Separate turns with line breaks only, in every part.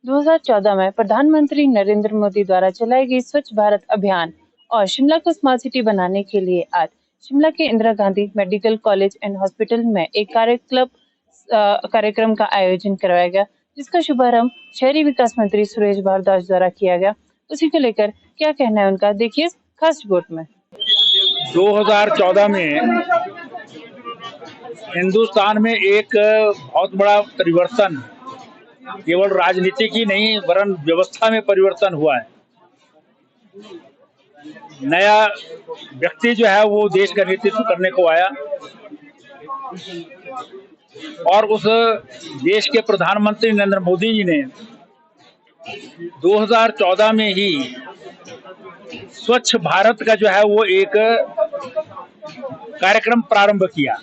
2014 में प्रधानमंत्री नरेंद्र मोदी द्वारा चलाई गई स्वच्छ भारत अभियान और शिमला को स्मार्ट सिटी बनाने के लिए आज शिमला के Indira Gandhi medical college and hospital में एक कार्यक्रम का आयोजन करवाया गया, जिसका शुभारंभ शहरी विकास मंत्री सुरेश भारद्वाज द्वारा किया गया। उसी को लेकर क्या कहना है उनका, देखिए खास रिपोर्ट में।
2014 में हिंदुस्तान में एक बहुत बड़ा परिवर्तन, केवल राजनीतिक ही नहीं वरन व्यवस्था में परिवर्तन हुआ है। नया व्यक्ति जो है वो देश का नेतृत्व करने को आया और उस देश के प्रधानमंत्री नरेंद्र मोदी जी ने 2014 में ही स्वच्छ भारत का जो है वो एक कार्यक्रम प्रारंभ किया।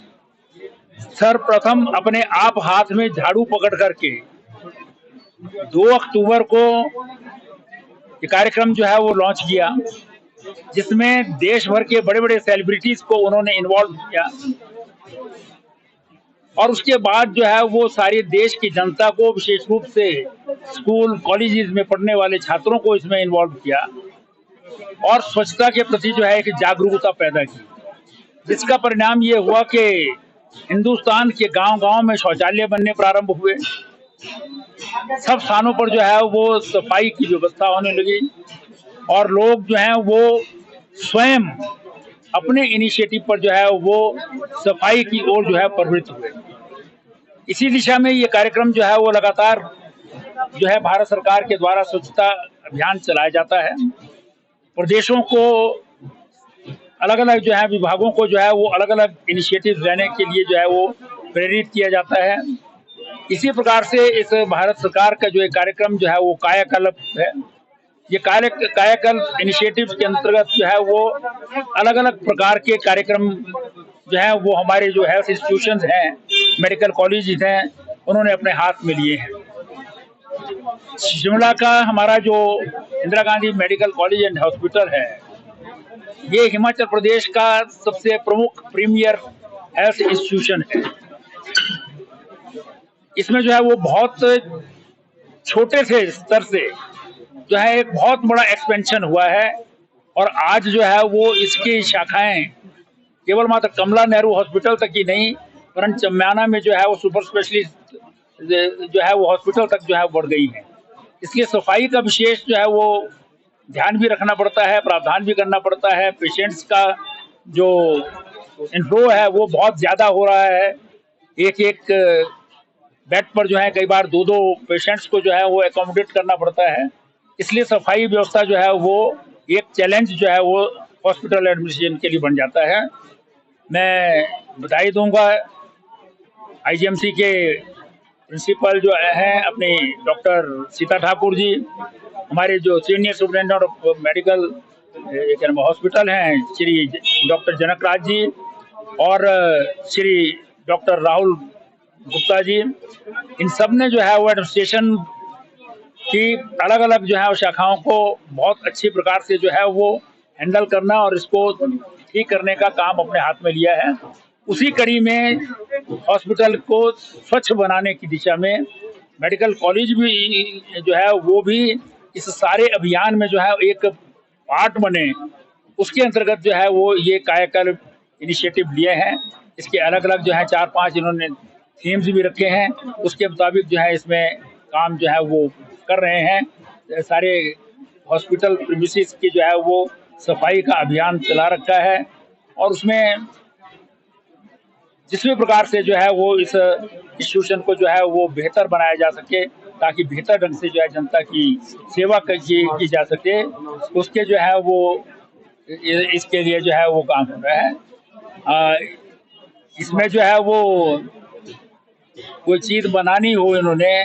सर्वप्रथम अपने आप हाथ में झाड़ू पकड़ करके 2 अक्टूबर को ये कार्यक्रम जो है वो लॉन्च किया, जिसमें देश भर के बड़े बड़े सेलिब्रिटीज को उन्होंने इन्वॉल्व किया और उसके बाद जो है वो सारे देश की जनता को, विशेष रूप से स्कूल कॉलेजेस में पढ़ने वाले छात्रों को इसमें इन्वॉल्व किया और स्वच्छता के प्रति जो है एक जागरूकता पैदा की, जिसका परिणाम ये हुआ कि हिंदुस्तान के गांव-गांव में शौचालय बनने प्रारंभ हुए। सब स्थानों पर जो है वो सफाई की व्यवस्था होने लगी और लोग जो हैं वो स्वयं अपने इनिशिएटिव पर जो है वो सफाई की ओर जो है प्रवृत्त हुए। इसी दिशा में ये कार्यक्रम जो है वो लगातार जो है भारत सरकार के द्वारा स्वच्छता अभियान चलाया जाता है। प्रदेशों को अलग अलग जो है विभागों को जो है वो अलग अलग इनिशिएटिव लेने के लिए जो है वो प्रेरित किया जाता है। इसी प्रकार से इस भारत सरकार का जो एक कार्यक्रम जो है वो कायाकल्प है। ये कायाकल्प इनिशिएटिव के अंतर्गत जो है वो अलग अलग प्रकार के कार्यक्रम जो है वो हमारे जो हेल्थ इंस्टीट्यूशंस हैं, मेडिकल कॉलेजेस हैं, उन्होंने अपने हाथ में लिए हैं। शिमला का हमारा जो Indira Gandhi medical college and hospital है, ये हिमाचल प्रदेश का सबसे प्रमुख प्रीमियर हेल्थ इंस्टीट्यूशन है। इसमें जो है वो बहुत छोटे से स्तर से जो है एक बहुत बड़ा एक्सपेंशन हुआ है और आज जो है वो इसकी शाखाएं केवल मात्र कमला नेहरू हॉस्पिटल तक ही नहीं वरन चम्याना में जो है वो सुपर स्पेशलिस्ट जो है वो हॉस्पिटल तक जो है बढ़ गई है। इसलिए सफाई का विशेष जो है वो ध्यान भी रखना पड़ता है, प्रावधान भी करना पड़ता है। पेशेंट्स का जो इनफ्लो है वो बहुत ज़्यादा हो रहा है। एक बेड पर जो है कई बार 2-2 पेशेंट्स को जो है वो एकोमोडेट करना पड़ता है। इसलिए सफाई व्यवस्था जो है वो एक चैलेंज जो है वो हॉस्पिटल एडमिनिस्ट्रेशन के लिए बन जाता है। मैं बधाई दूंगा आईजीएमसी के प्रिंसिपल जो हैं अपने डॉक्टर सीता ठाकुर जी, हमारे जो senior superintendent of medical hospital हैं श्री डॉक्टर जनक राज जी और श्री डॉक्टर राहुल गुप्ता जी। इन सब ने जो है वो एडमिनिस्ट्रेशन की अलग अलग जो है शाखाओं को बहुत अच्छी प्रकार से जो है वो हैंडल करना और इसको ठीक करने का काम अपने हाथ में लिया है। उसी कड़ी में हॉस्पिटल को स्वच्छ बनाने की दिशा में मेडिकल कॉलेज भी जो है वो भी इस सारे अभियान में जो है एक पार्ट बने, उसके अंतर्गत जो है वो ये कायाकल्प इनिशिएटिव लिए हैं। इसके अलग अलग जो है 4-5 इन्होंने थीम्स भी रखे हैं, उसके मुताबिक जो है इसमें काम जो है वो कर रहे हैं। सारे हॉस्पिटल प्रीमिसेस की जो है वो सफाई का अभियान चला रखा है और उसमें जिस भी प्रकार से जो है वो इस इंस्टीट्यूशन को जो है वो बेहतर बनाया जा सके ताकि बेहतर ढंग से जो है जनता की सेवा की जा सके, उसके जो है वो इसके लिए जो है वो काम हो रहा है। इसमें जो है वो कोई चीज़ बनानी हो इन्होंने,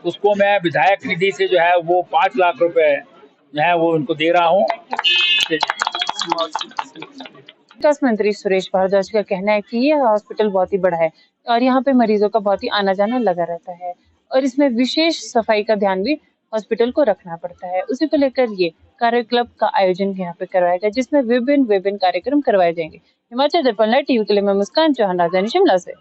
उसको मैं विधायक निधि से जो है वो 5 लाख रुपए जो है वो उनको दे रहा हूँ।
विकास मंत्री सुरेश भारद्वाज का कहना है कि यह हॉस्पिटल बहुत ही बड़ा है और यहाँ पे मरीजों का बहुत ही आना जाना लगा रहता है और इसमें विशेष सफाई का ध्यान भी हॉस्पिटल को रखना पड़ता है। उसी को लेकर ये कार्यक्रम का आयोजन यहाँ पे करवाया गया, जिसमें विभिन्न कार्यक्रम करवाए जाएंगे। हिमाचल दर्पण लाइव टीवी के लिए मैं मुस्कान चौहान, राजधानी शिमला से।